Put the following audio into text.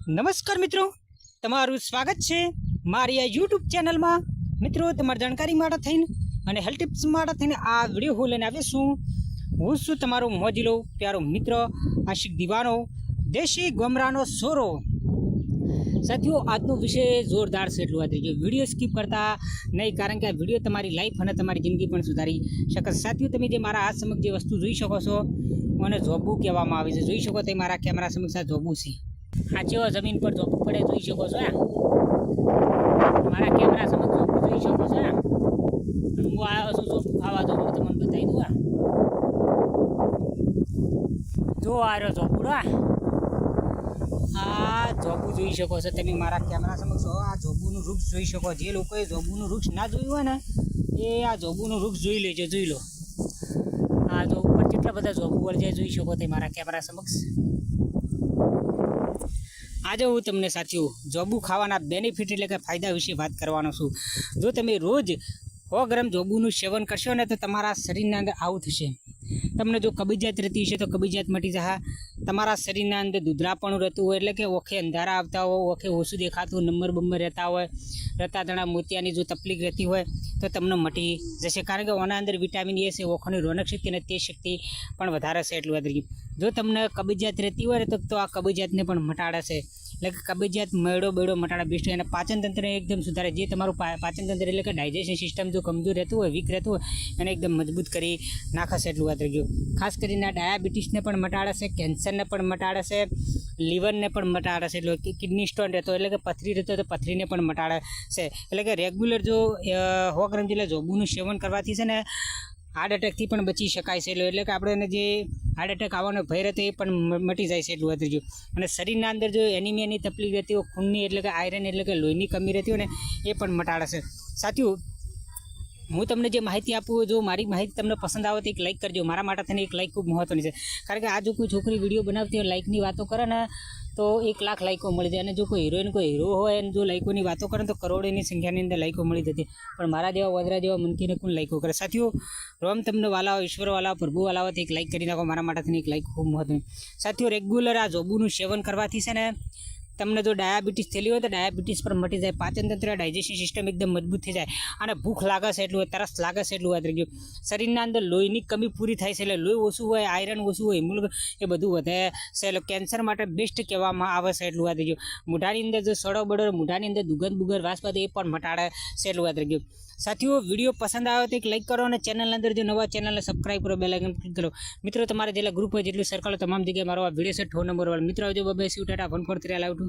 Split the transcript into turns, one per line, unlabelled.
નમસ્કાર મિત્રો, તમારું સ્વાગત છે મારી આ યુટ્યુબ ચેનલમાં। મિત્રો, તમારી જાણકારી માટે થઈને અને હેલ્થ ટિપ્સ માટે થઈને આ વિડીયો હું લઈને આવ્યો છું। હું છું તમારો મોજીલો પ્યારો મિત્ર આશિક દીવાનો, દેશી ગોમરાનો સોરો। સાથીઓ, આજનો વિષય જોરદાર છે, એટલું વાત છે। વિડીયો સ્કીપ કરતા નહીં, કારણ કે આ વિડીયો તમારી લાઈફ અને તમારી જિંદગી પણ સુધારી શકે। સાથીઓ, તમે જે મારા હાથ સમક્ષ જે વસ્તુ જોઈ શકો છો મને જોબુ કહેવામાં આવે છે। જોઈ શકો તે મારા કેમેરા સમક્ષ આ જોબુ છે। આ જેવો જમીન પર જોબુ પડે જોઈ શકો છો। મારા કેમેરા સમક્ષ જોબુ જોઈ શકો છો। હું આવ્યો છું જોબુ ખાવા, જોબુ તમને બતાવી દઉં। જો આ રહ્યો જોબુડો, આ જોબુ જોઈ શકો છો તમે મારા કેમેરા સમક્ષ। આ જોબુનું વૃક્ષ જોઈ શકો। જે લોકોએ જોબુનું વૃક્ષ ના જોયું હોય ને એ આ જોબુનું વૃક્ષ જોઈ લેજો, જોઈ લો। આ જોબુ પર કેટલા બધા જોબુ વળજે જોઈ શકો તે મારા કેમેરા સમક્ષ। આજે હું તમને સાથીઓ જોબુ ખાવાના બેનિફિટ એટલે કે ફાયદા વિશે વાત કરવાનો છું। જો તમે રોજ 100 ગ્રામ જોબુનું સેવન કરશો ને તો તમારા શરીરના અંદર આવું થશે। તમને જો કબજિયાત રહેતી હશે તો કબજિયાત મટી જશે। તમારા શરીરના અંદર દૂધરાપણું રહેતું હોય, એટલે કે ઓખે અંધારા આવતા હોય, ઓખે ઓછું દેખાતું, નંબર બંબર રહેતા હોય, રતાતણા મોતિયાની જો તકલીફ રહેતી હોય તો તમને મટી જશે। કારણ કે ઓના અંદર વિટામિન એ છે, ઓખોની રોનક શક્તિ અને તે શક્તિ પણ વધારે છે। એટલું વધારે જો તમને કબજિયાત રહેતી હોય ને તો આ કબજિયાતને પણ મટાડે છે। એટલે કે કબજિયાત મેળો બેડો મટાડા બેસ્ટ, અને પાચન તંત્ર એકદમ સુધારે। જે તમારું પાચન તંત્ર એટલે કે ડાયજેશન સિસ્ટમ જો કમજોર રહેતું હોય, વીક રહેતું હોય, એને એકદમ મજબૂત કરી નાખશે। એટલું વાત રહી ગયું। ખાસ કરીને ડાયાબિટીસને પણ મટાડે છે, કેન્સરને પણ મટાડે છે, લીવરને પણ મટાડે છે, એટલે કિડની સ્ટોન રહેતો એટલે કે પથરી રહેતો તો પથરીને પણ મટાડે છે। એટલે કે રેગ્યુલર જો 100 ગ્રામ જેટલા જોબુનું સેવન કરવાથી છે ને હાર્ટ એટેકથી પણ બચી શકાય છે। એટલે કે આપણે જે હાર્ટ એટેક આવવાનો ભય રહેતો એ પણ મટી જાય છે। એટલું વધી ગયું। અને શરીરના અંદર જો એનિમિયાની તકલીફ રહેતી હોય, ખૂનની એટલે કે આયરન એટલે કે લોહીની કમી રહેતી હોય ને એ પણ મટાડે છે। સાથીઓ, હું તમને જે માહિતી આપું, જો મારી માહિતી તમને પસંદ આવે તો એક લાઇક કરજો। મારા માટે થઈને એક લાઇક ખૂબ મહત્ત્વની છે, કારણ કે આ જો કોઈ છોકરી વિડીયો બનાવતી હોય લાઇકની વાતો કરે ને તો 1 લાખ લાઇકો મળી જાય, અને જો કોઈ હિરોઈન કોઈ હીરો હોય અને જો લાઇકોની વાતો કરે તો કરોડોની સંખ્યાની અંદર લાઇકો મળી જતી। પણ મારા જેવા વદરા જેવા મનકીને કોણ લાઇકો કરે? સાથીઓ, રોમ તમને વાલા હોય, ઈશ્વર વાલા, પ્રભુ વાલા હોય તો એક લાઇક કરી નાખો। મારા માટે થઈને એક લાઇક ખૂબ મહત્વની। સાથીઓ, રેગ્યુલર આ જોબુનું સેવન કરવાથી છે ને તમને જો ડાયાબિટીસ થયેલી હોય તો ડાયાબિટીસ પર મટી જાય। પાચન તંત્ર, ડાયજેશન સિસ્ટમ એકદમ મજબૂત થઈ જાય, અને ભૂખ લાગે છે એટલું, તરસ લાગે છે એટલું વાત રહી ગયું। શરીરના અંદર લોહીની કમી પૂરી થાય છે, એટલે લોહી ઓછું હોય, આયરન ઓછું હોય, હિમોગ્લોબિન એ બધું વધે છે। એટલે કેન્સર માટે બેસ્ટ કહેવામાં આવે છે એટલું વાત રહી ગયું। મોઢાની અંદર જો સડો બડો, મોઢાની અંદર દુર્ગંધ બુગર વાસપાત એ પણ મટાડે છે એટલું વાત રહી ગયું। સાથીઓ, વિડીયો પસંદ આવે તો એક લાઇક કરો, અને ચેનલની અંદર જો નવા ચેનલને સબસ્ક્રાઈબ કરો, બેલ આઇકન ક્લિક કરો। મિત્રો, તમારે જેટલા ગ્રુપ હોય જેટલું સર્કલ તમામ જગ્યાએ મારો આ વિડીયો છે 6 નંબર વાળો મિત્રો આવજો। બાય, સી યુ, ટાટા, 143 લાવ ટુ।